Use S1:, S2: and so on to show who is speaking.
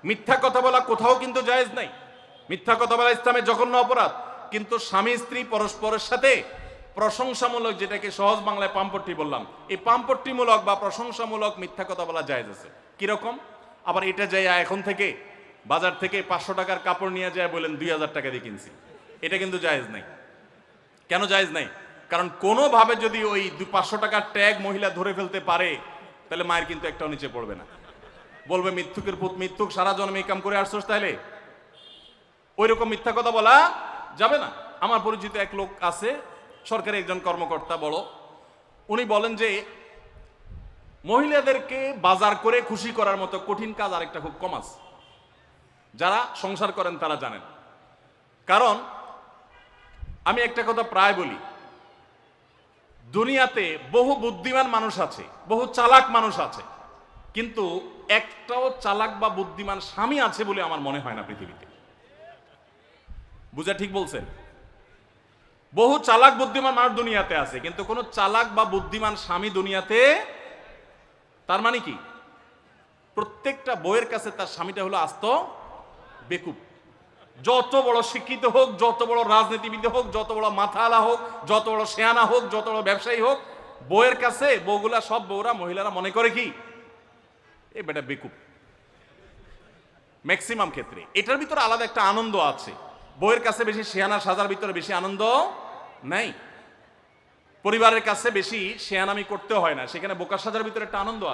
S1: মিথ্যা কথা বলা কোথাও কিন্তু জায়েজ নাই। মিথ্যা কথা বলা ইসলামে জঘন্য অপরাধ। কিন্তু স্বামী স্ত্রী পরস্পরের সাথে প্রশংসামূলক, যেটাকে সহজ বাংলায় পাম্পট্টি বললাম, এই পাম্পট্টিমূলক বা প্রশংসামূলক মিথ্যা কথা বলা জায়েজ আছে। কিরকম? আবার এটা যাই এখন থেকে বাজার থেকে 500 টাকার কাপড় নিয়ে যায় বলেন 2000 টাকা দিয়ে কিনছি, এটা কিন্তু জায়েজ নাই। কেন জায়েজ নাই? কারণ কোনোভাবে যদি ওই 500 টাকার ট্যাগ মহিলা ধরে ফেলতে পারে, তাহলে মায়ের কিন্তু একটাও নিচে পড়বে না। বলবে মিথ্যুকের পুত মিথ্যুক, সারা জন্মে এই কাম করে আসছোস, তাইলে ওই রকম মিথ্যা কথা বলা যাবে না। আমার পরিচিত এক লোক আছে, সরকারি একজন কর্মকর্তা বড়, উনি বলেন যে মহিলাদেরকে বাজার করে খুশি করার মতো কঠিন কাজ আরেকটা খুব কম আছে। যারা সংসার করেন তারা জানেন। কারণ আমি একটা কথা প্রায় বলি, দুনিয়াতে বহু বুদ্ধিমান মানুষ আছে, বহু চালাক মানুষ আছে, কিন্তু একটাও চালাক বা বুদ্ধিমান স্বামী আছে বলে আমার মনে হয় না পৃথিবীতে। বুঝা ঠিক বলছেন? বহু চালাক বুদ্ধিমান মানুষ দুনিয়াতে আছে, কিন্তু কোনো চালাক বা বুদ্ধিমান স্বামী দুনিয়াতে। তার মানে কি? প্রত্যেকটা বউয়ের কাছে তার স্বামীটা হলো আস্ত বেকুব। যত বড় শিক্ষিত হোক, যত বড় রাজনীতিবিদ হোক, যত বড় মাথাওয়ালা হোক, যত বড় শেয়ানা হোক, যত বড় ব্যবসায়ী হোক, বউয়ের কাছে বউগুলা, সব বউরা, মহিলারা মনে করে কি এ বেটা বেকুব। ম্যাক্সিমাম ক্ষেত্রে এটার ভিতরে আলাদা একটা আনন্দ আছে। বউয়ের কাছে বেশি শেয়ানা সাজার ভিতরে বেশি আনন্দ নাই। পরিবারের কাছে বেশি শেয়ানামি করতে হয় না, সেখানে বোকা সাজার ভিতরে একটা আনন্দ আছে।